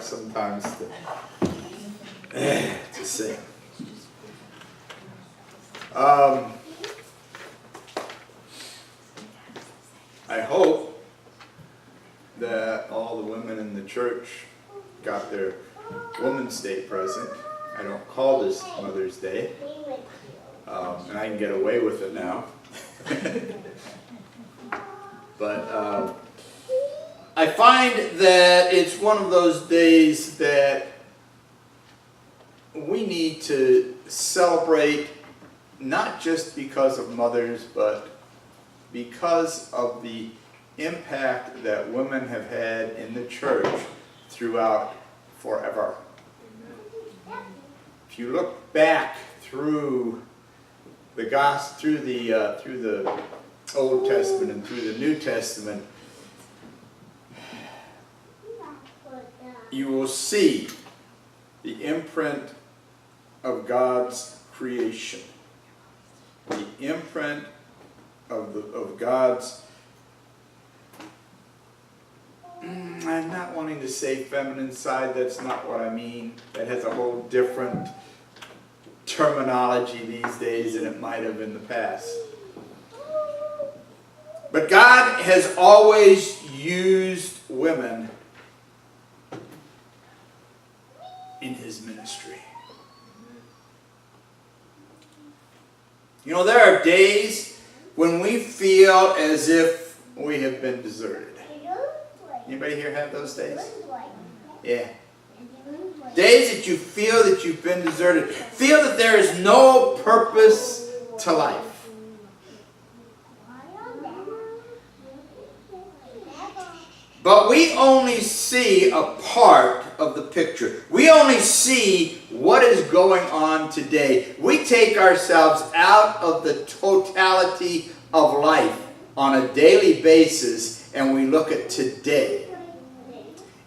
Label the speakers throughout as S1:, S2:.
S1: hard sometimes to sing. I hope that all the women in the church got their Women's Day present. I don't call this Mother's Day, and I can get away with it now. But I find that it's one of those days that we need to celebrate, not just because of mothers, but because of the impact that women have had in the church throughout forever. If you look back through the gospel, through the Old Testament and through the New Testament, you will see the imprint of God's creation, the imprint of God's, I'm not wanting to say feminine side, that's not what I mean. That has a whole different terminology these days than it might have in the past. But God has always used women in His ministry. You know, there are days when we feel as if we have been deserted. Anybody here have those days? Yeah. Days that you feel that you've been deserted. Feel that there is no purpose to life. But we only see a part of the picture. We only see what is going on today. We take ourselves out of the totality of life on a daily basis and we look at today.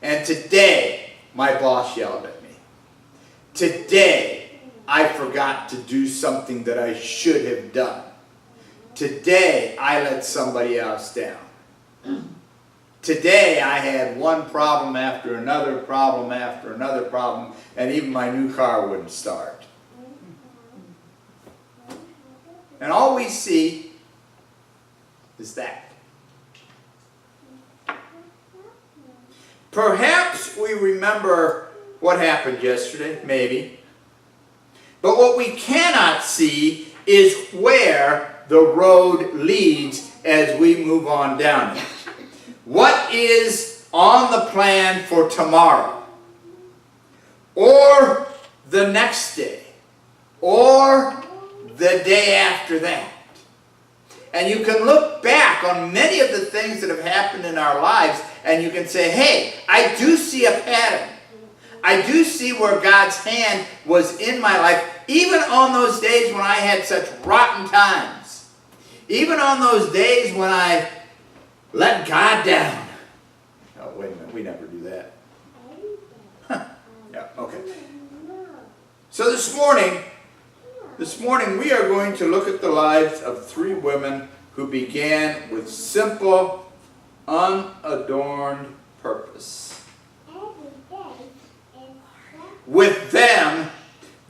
S1: And today, my boss yelled at me. Today, I forgot to do something that I should have done. Today, I let somebody else down. Today I had one problem after another problem after another problem, and even my new car wouldn't start. And all we see is that. Perhaps we remember what happened yesterday, maybe. But what we cannot see is where the road leads as we move on down it. What is on the plan for tomorrow, or the next day, or the day after that? And you can look back on many of the things that have happened in our lives, and you can say, hey, I do see a pattern. I do see where God's hand was in my life, even on those days when I had such rotten times. Even on those days when I let God down. Oh, wait a minute. We never do that. Huh. Yeah, okay. So this morning we are going to look at the lives of three women who began with simple, unadorned purpose. With them,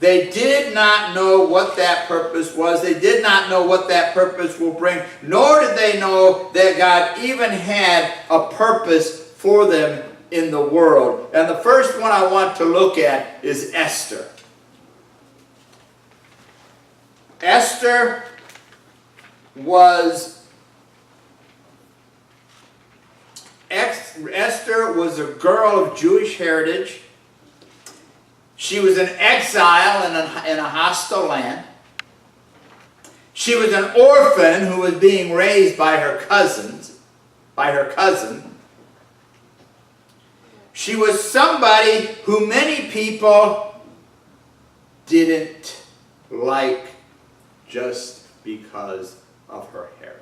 S1: they did not know what that purpose was. They did not know what that purpose will bring, nor did they know that God even had a purpose for them in the world. And the first one I want to look at is Esther. Esther was a girl of Jewish heritage. She was an exile in a hostile land. She was an orphan who was being raised by her cousin. She was somebody who many people didn't like just because of her heritage.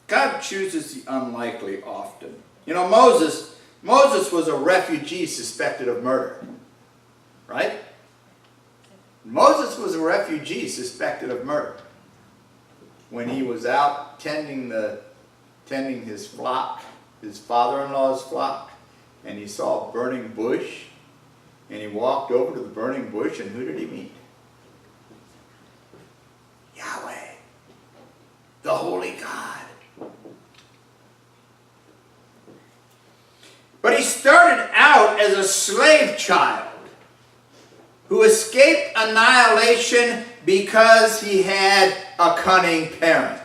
S1: God chooses the unlikely often. You know, Moses was a refugee suspected of murder. Right? Moses was a refugee suspected of murder. when he was out tending his flock, his father-in-law's flock, and he saw a burning bush, and he walked over to the burning bush, and who did he meet? Yahweh, the Holy God. But he started out as a slave child who escaped annihilation because he had a cunning parent.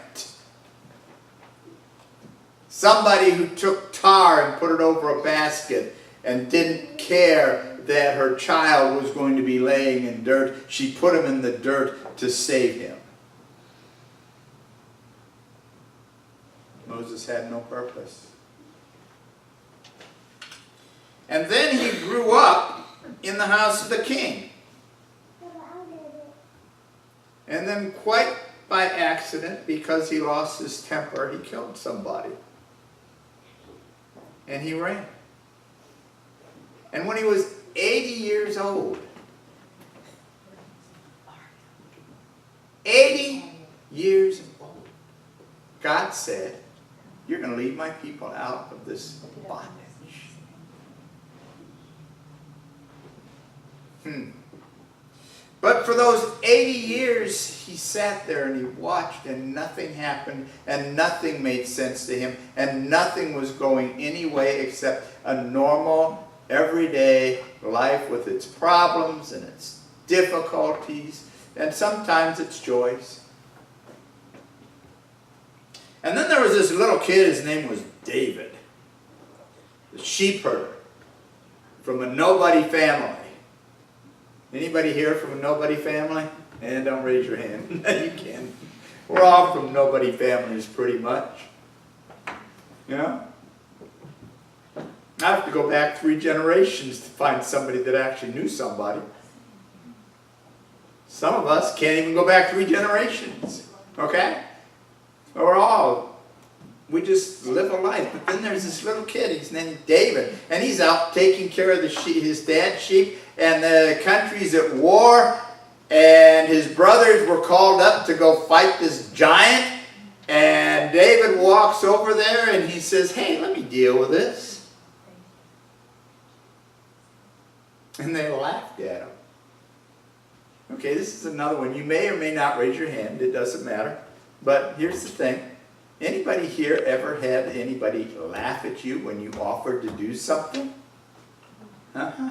S1: Somebody who took tar and put it over a basket and didn't care that her child was going to be laying in dirt. She put him in the dirt to save him. Moses had no purpose. And then he grew up in the house of the king. And then quite by accident, because he lost his temper, he killed somebody. And he ran. And when he was 80 years old, 80 years old, God said, you're going to lead my people out of this bondage. But for those 80 years, he sat there and he watched, and nothing happened, and nothing made sense to him, and nothing was going any way except a normal, everyday life with its problems and its difficulties, and sometimes its joys. And then there was this little kid, his name was David, the sheep herder from a nobody family. Anybody here from a nobody family? And don't raise your hand. You can. We're all from nobody families pretty much. You know? I have to go back 3 generations to find somebody that actually knew somebody. Some of us can't even go back 3 generations. Okay? We just live a life. But then there's this little kid, he's named David, and he's out taking care of his dad's sheep, and the country's at war, and his brothers were called up to go fight this giant, and David walks over there and he says, hey, let me deal with this. And they laughed at him. Okay, this is another one. You may or may not raise your hand, it doesn't matter. But here's the thing. Anybody here ever had anybody laugh at you when you offered to do something? Uh-huh.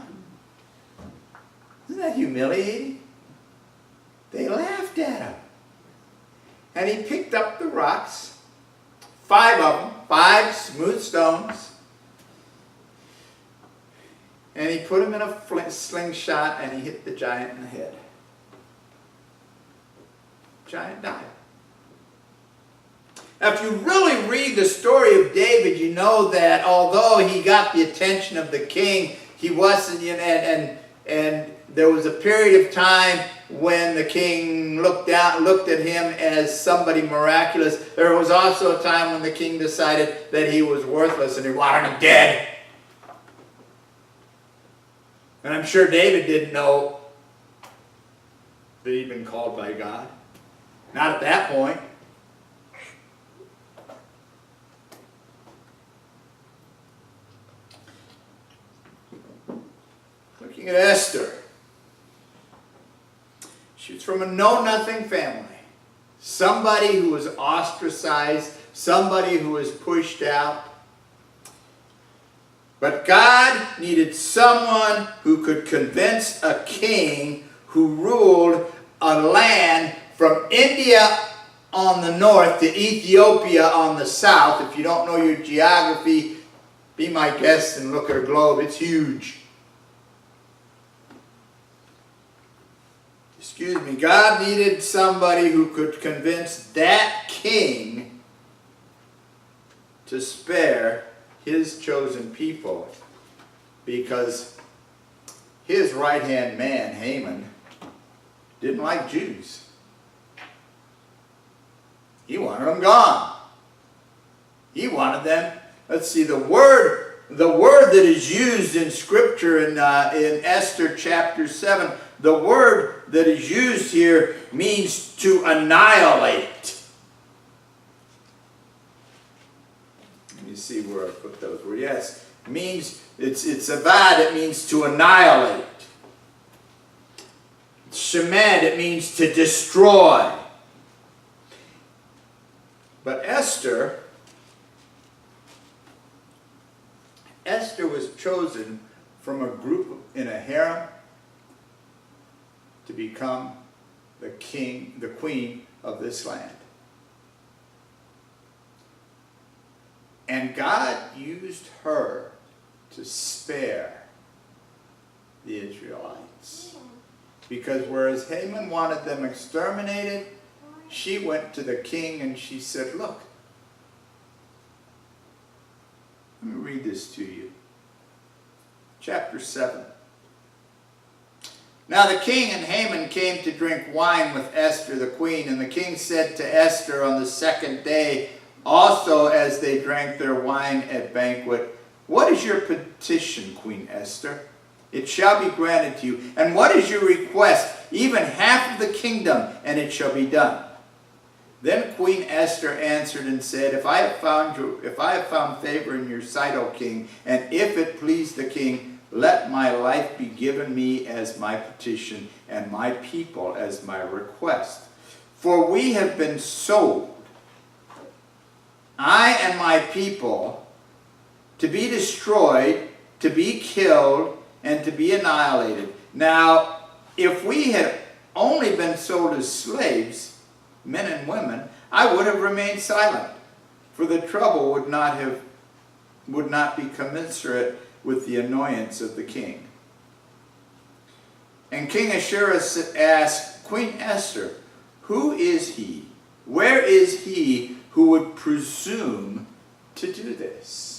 S1: Isn't that humiliating? They laughed at him. And he picked up the rocks, 5 of them, 5 smooth stones, and he put them in a slingshot and he hit the giant in the head. The giant died. Now, if you really read the story of David, you know that although he got the attention of the king, he wasn't, and there was a period of time when the king looked at him as somebody miraculous. There was also a time when the king decided that he was worthless and he wanted him dead. And I'm sure David didn't know that he'd been called by God. Not at that point. Looking at Esther. She was from a know-nothing family. Somebody who was ostracized. Somebody who was pushed out. But God needed someone who could convince a king who ruled a land from India on the north to Ethiopia on the south. If you don't know your geography, be my guest and look at a globe. It's huge. Excuse me. God needed somebody who could convince that king to spare his chosen people, because his right-hand man, Haman, didn't like Jews. He wanted them gone. He wanted them, let's see, the word that is used in Scripture in Esther chapter 7, the word that is used here means to annihilate. me see where I put those words. Yes, means, it's avad, it means to annihilate. Shemed, it means to destroy. But Esther was chosen from a group in a harem to become the queen of this land. And God used her to spare the Israelites. Because whereas Haman wanted them exterminated, she went to the king and she said, look, let me read this to you. Chapter 7. Now the king and Haman came to drink wine with Esther the queen, and the king said to Esther on the second day, also as they drank their wine at banquet, what is your petition, Queen Esther? It shall be granted to you. And what is your request? Even half of the kingdom, and it shall be done. Then Queen Esther answered and said, if I have found favor in your sight, O king, and if it please the king, let my life be given me as my petition, and my people as my request. For we have been sold, I and my people, to be destroyed, to be killed, and to be annihilated. Now, if we had only been sold as slaves, men and women, I would have remained silent, for the trouble would not be commensurate with the annoyance of the king. And King Ahasuerus asked, Queen Esther, who is he? Where is he who would presume to do this?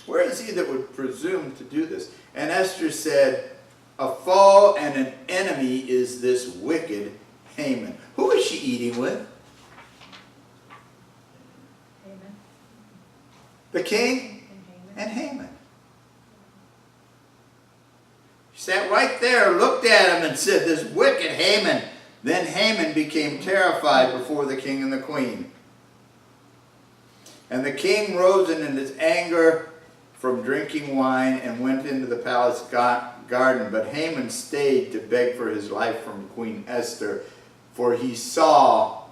S1: Where is he that would presume to do this? And Esther said, a foe and an enemy is this wicked Haman. Who is she eating with?
S2: Haman.
S1: The king and Haman. She sat right there, looked at him and said, this wicked Haman. Then Haman became terrified before the king and the queen. And the king rose in his anger from drinking wine and went into the palace garden. But Haman stayed to beg for his life from Queen Esther, for he saw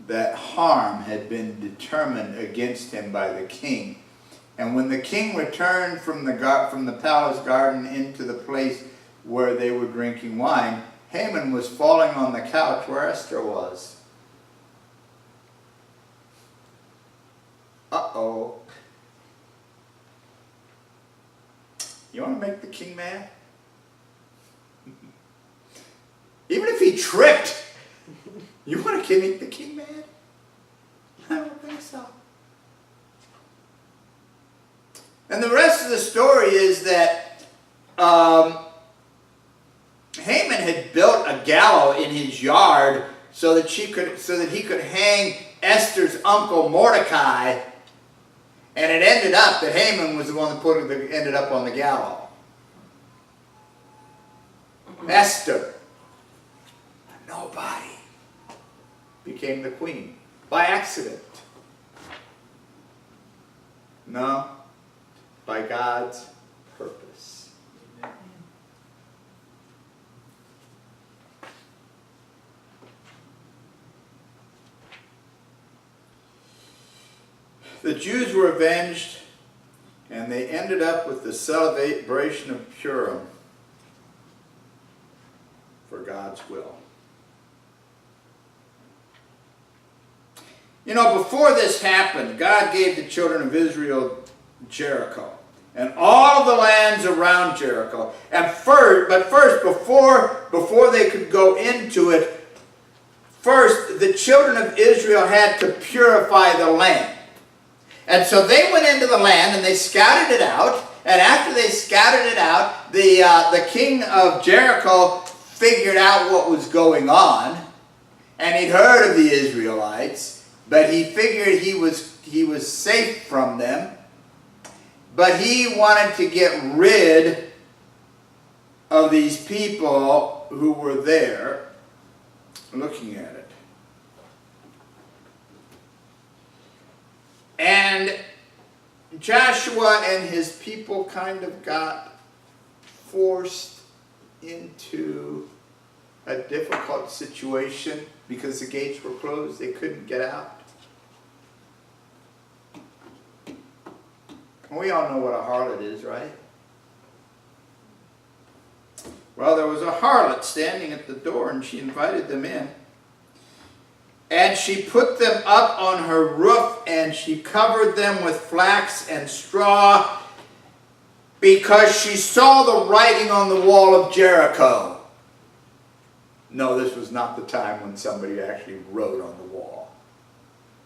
S1: that harm had been determined against him by the king. And when the king returned from the palace garden into the place where they were drinking wine, Haman was falling on the couch where Esther was. Uh-oh. You want to make the king mad? Even if he tricked, you want to make the king mad? I don't think so. And the rest of the story is that Haman had built a gallows in his yard so that he could hang Esther's uncle Mordecai. And it ended up that Haman was the one that ended up on the gallows. Esther, a nobody, became the queen by accident. No, by God's purpose. The Jews were avenged, and they ended up with the celebration of Purim for God's will. You know, before this happened, God gave the children of Israel Jericho and all of the lands around Jericho. But first, before they could go into it, first the children of Israel had to purify the land. And so they went into the land and they scouted it out. And after they scouted it out, the king of Jericho figured out what was going on. And he'd heard of the Israelites, but he figured he was safe from them. But he wanted to get rid of these people who were there looking at it. And Joshua and his people kind of got forced into a difficult situation because the gates were closed. They couldn't get out. And we all know what a harlot is, right? Well, there was a harlot standing at the door, and she invited them in. And she put them up on her roof, and she covered them with flax and straw, because she saw the writing on the wall of Jericho. No, this was not the time when somebody actually wrote on the wall.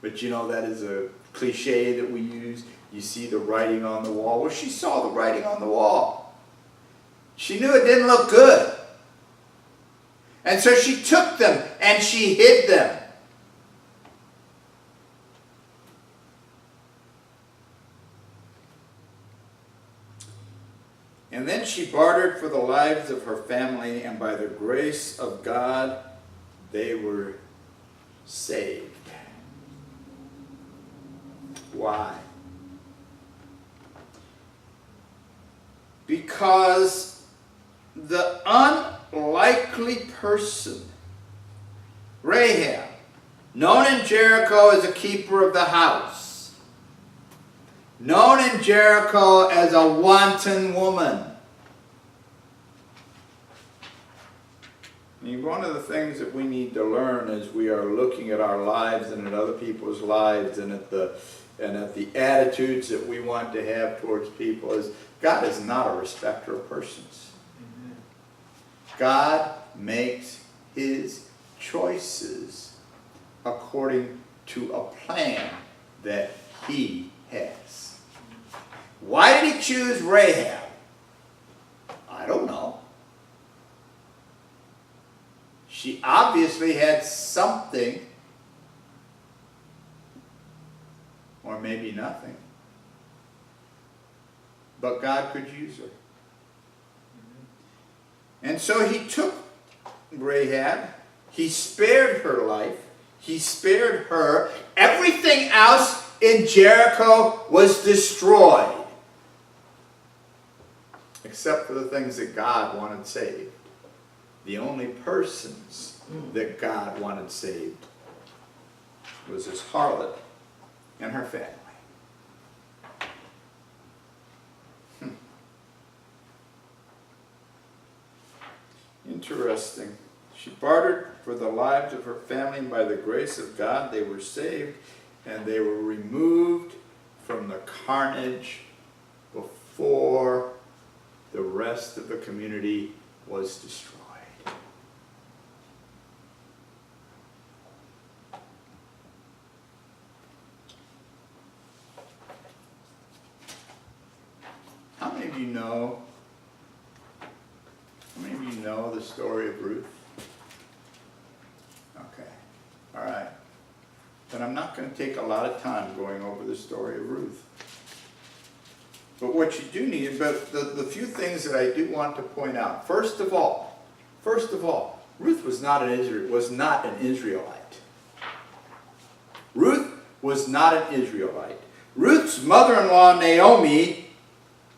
S1: But you know, that is a cliche that we use. You see the writing on the wall. Well, she saw the writing on the wall. She knew it didn't look good. And so she took them and she hid them. And then she bartered for the lives of her family, and by the grace of God, they were saved. Why? Because the unlikely person, Rahab, known in Jericho as a keeper of the house, known in Jericho as a wanton woman. And one of the things that we need to learn as we are looking at our lives and at other people's lives and at the attitudes that we want to have towards people is God is not a respecter of persons. Amen. God makes his choices according to a plan that he has. Why did he choose Rahab? I don't know. She obviously had something, or maybe nothing. But God could use her. And so he took Rahab. He spared her life. He spared her. Everything else in Jericho was destroyed, except for the things that God wanted saved. The only persons that God wanted saved was his harlot and her family. Interesting. She bartered for the lives of her family, and by the grace of God they were saved, and they were removed from the carnage before the rest of the community was destroyed. How many of you know the story of Ruth? Okay. All right. But I'm not going to take a lot of time going over the story of Ruth. But what you do need, but the few things that I do want to point out. First of all, Ruth was not an Israelite. Ruth was not an Israelite. Ruth's mother-in-law, Naomi,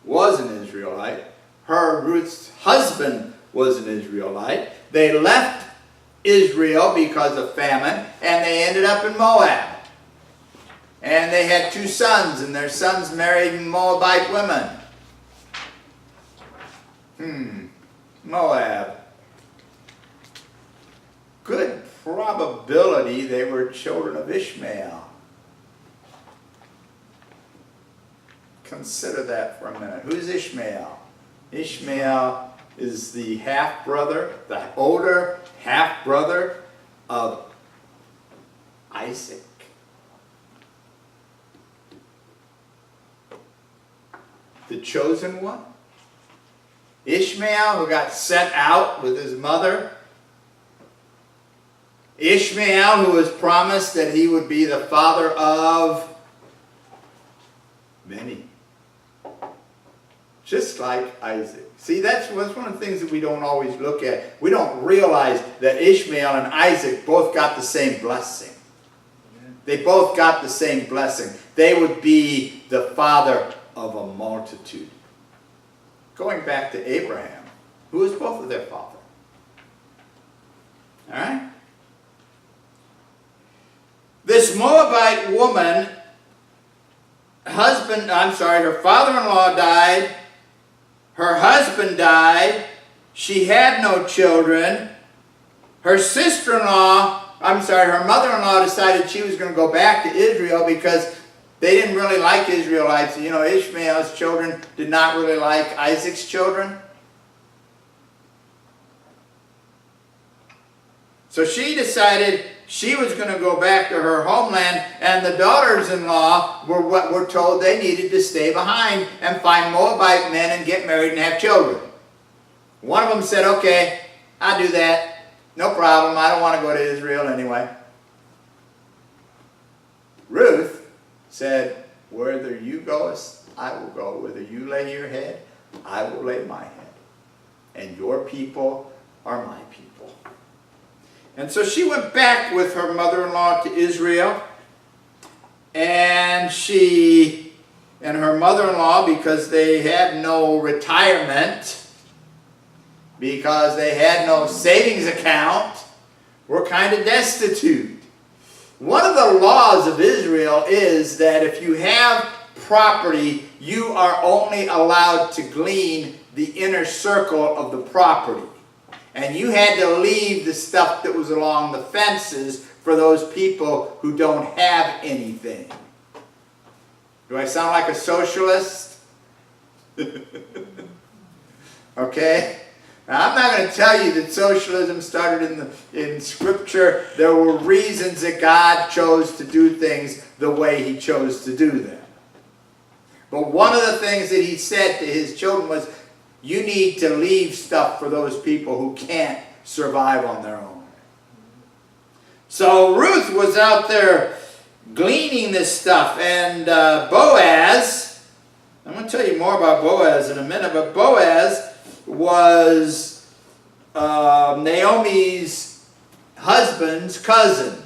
S1: was an Israelite. Ruth's husband was an Israelite. They left Israel because of famine, and they ended up in Moab. And they had 2 sons, and their sons married Moabite women. Moab. Good probability they were children of Ishmael. Consider that for a minute. Who's Ishmael? Ishmael is the half-brother, the older half-brother of Isaac. The chosen one. Ishmael, who got sent out with his mother. Ishmael, who was promised that he would be the father of many. Just like Isaac. See, that's one of the things that we don't always look at. We don't realize that Ishmael and Isaac both got the same blessing. Amen. They both got the same blessing. They would be the father of a multitude. Going back to Abraham, who was both of their father. All right? This Moabite woman, her father-in-law died, her husband died, she had no children, her mother-in-law decided she was going to go back to Israel because they didn't really like Israelites. You know, Ishmael's children did not really like Isaac's children. So she decided she was going to go back to her homeland, and the daughters-in-law were told they needed to stay behind and find Moabite men and get married and have children. One of them said, okay, I'll do that. No problem. I don't want to go to Israel anyway. Ruth said, whether you goest, I will go. Whether you lay your head, I will lay my head. And your people are my people. And so she went back with her mother-in-law to Israel. And she and her mother-in-law, because they had no retirement, because they had no savings account, were kind of destitute. One of the laws of Israel is that if you have property, you are only allowed to glean the inner circle of the property. And you had to leave the stuff that was along the fences for those people who don't have anything. Do I sound like a socialist? Okay? Now, I'm not going to tell you that socialism started in Scripture. There were reasons that God chose to do things the way He chose to do them. But one of the things that He said to His children was, you need to leave stuff for those people who can't survive on their own. So Ruth was out there gleaning this stuff, and Boaz, I'm going to tell you more about Boaz in a minute, but Boaz was Naomi's husband's cousin.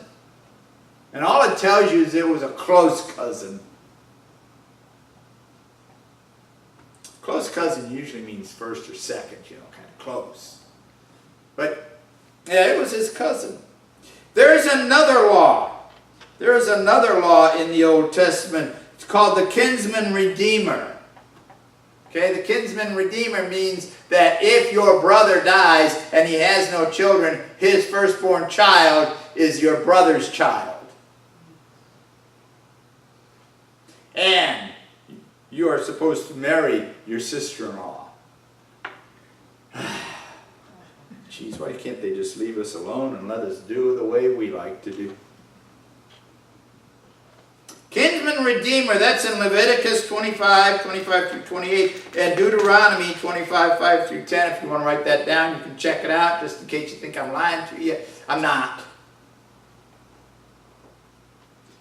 S1: And all it tells you is it was a close cousin. Close cousin usually means first or second, you know, kind of close. But, yeah, it was his cousin. There is another law. There is another law in the Old Testament. It's called the kinsman redeemer. Okay, the kinsman redeemer means that if your brother dies and he has no children, his firstborn child is your brother's child. And you are supposed to marry your sister-in-law. Geez, why can't they just leave us alone and let us do the way we like to do? Kinsman redeemer, that's in Leviticus 25 through 28, and Deuteronomy 25, 5 through 10. If you want to write that down, you can check it out, just in case you think I'm lying to you. I'm not.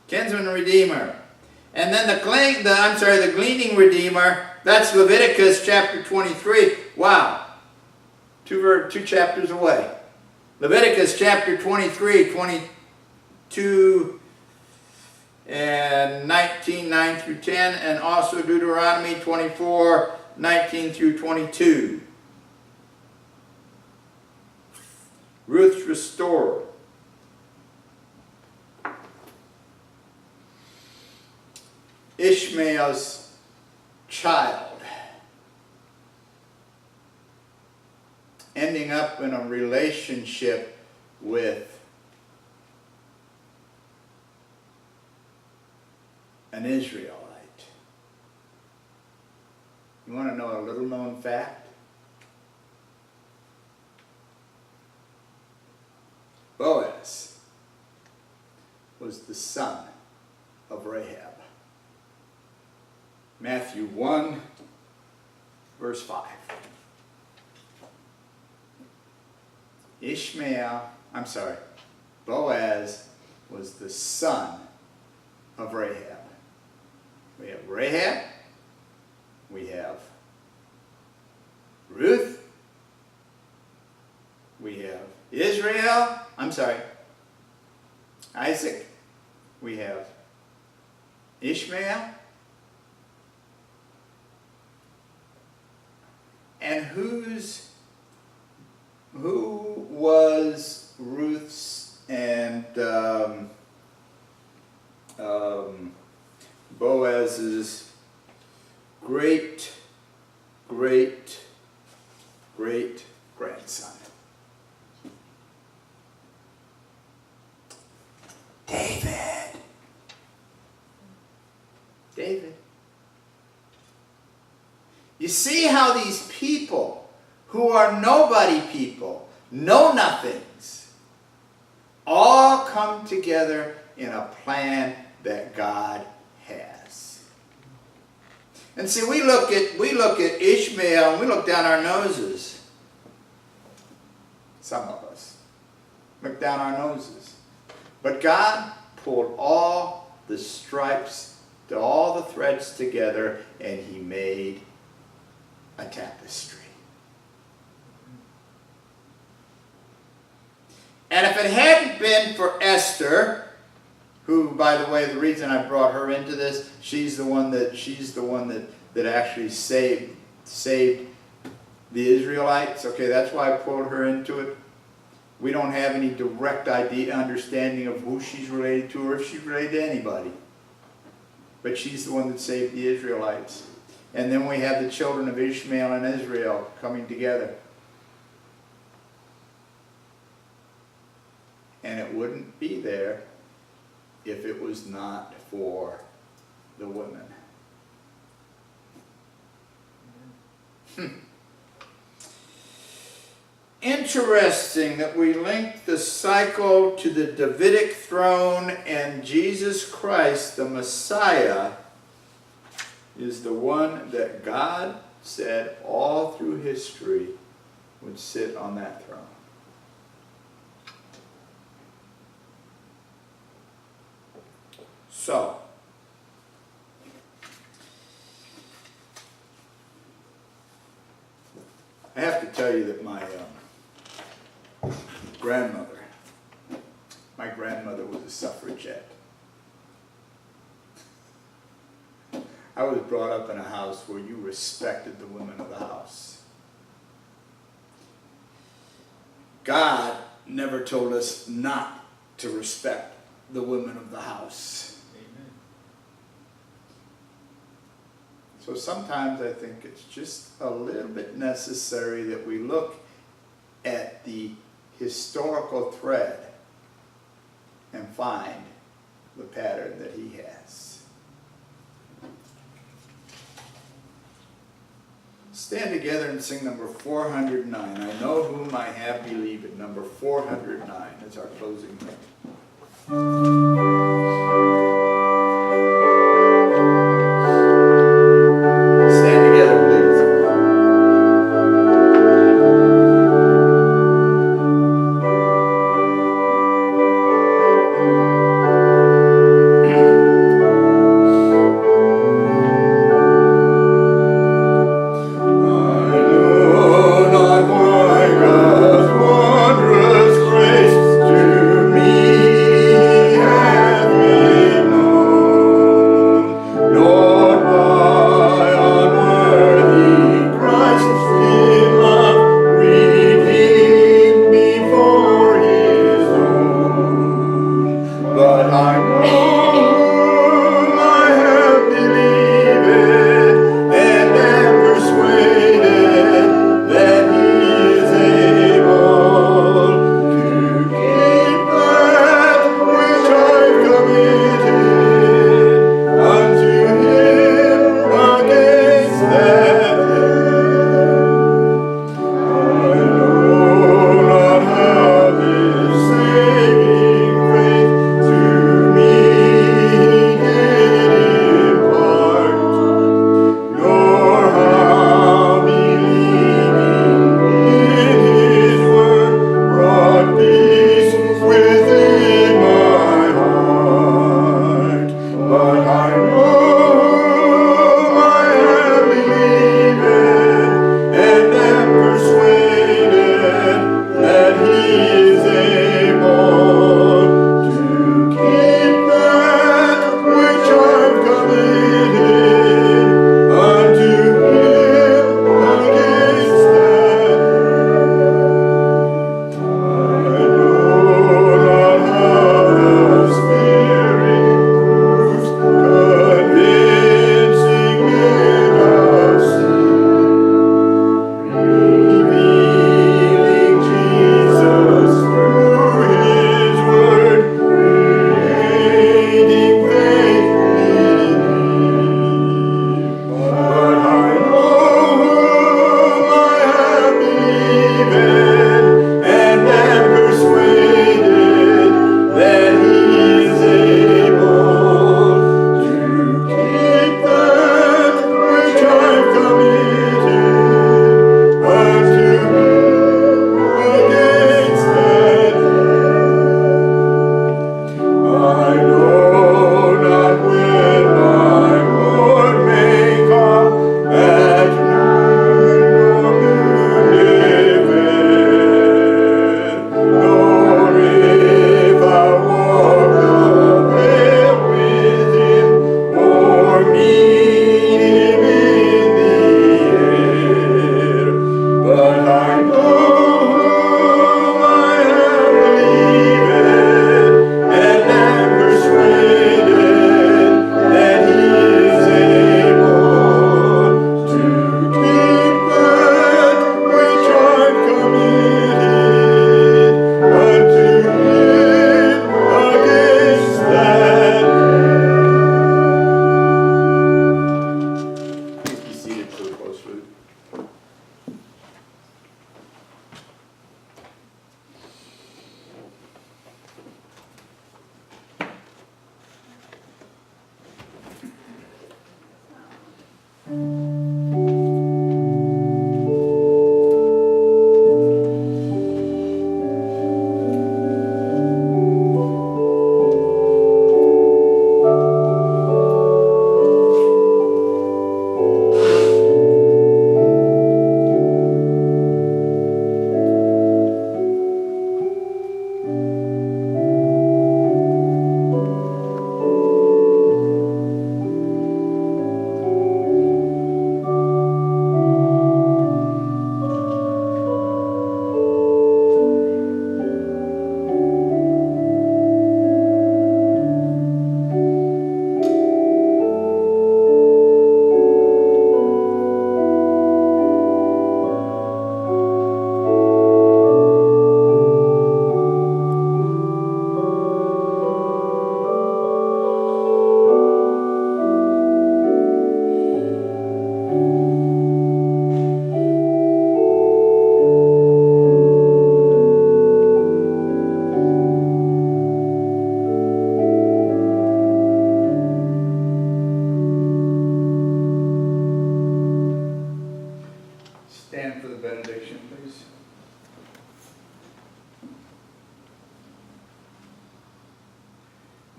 S1: Kinsman redeemer. And then the gleaning redeemer, that's Leviticus chapter 23. Wow. Two chapters away. Leviticus chapter 23, 22 and 19, 9 through 10, and also Deuteronomy 24, 19 through 22. Ruth's restorer. Ishmael's child. Ending up in a relationship with an Israelite. You want to know a little known fact? Boaz was the son of Rahab. Matthew 1, verse 5. Boaz was the son of Rahab. We have Rahab, we have Ruth, we have Isaac, We have Ishmael. And who was Ruth's and Boaz's great grandson? David. You see how these people who are nobody people, know-nothings, all come together in a plan that God has. And see, we look at Ishmael and we look down our noses. Some of us look down our noses. But God pulled all the stripes, all the threads together, and he made a tapestry. And if it hadn't been for Esther, who, by the way, the reason I brought her into this, she's the one that actually saved the Israelites. Okay, that's why I pulled her into it. We don't have any direct understanding of who she's related to or if she's related to anybody. But she's the one that saved the Israelites. And then we have the children of Ishmael and Israel coming together. And it wouldn't be there if it was not for the women. Interesting that we link the cycle to the Davidic throne, and Jesus Christ, the Messiah, is the one that God said all through history would sit on that throne. So, I have to tell you that my grandmother was a suffragette. I was brought up in a house where you respected the women of the house. God never told us not to respect the women of the house. Amen. So sometimes I think it's just a little bit necessary that we look at the historical thread and find the pattern that he has. Stand together and sing number 409. I know whom I have believed. Number 409 is our closing hymn.
S2: Me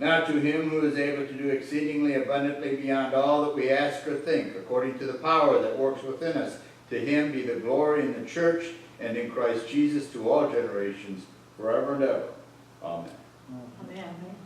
S1: Now to him who is able to do exceedingly abundantly beyond all that we ask or think, according to the power that works within us, to him be the glory in the church and in Christ Jesus to all generations, forever and ever. Amen.
S2: Amen.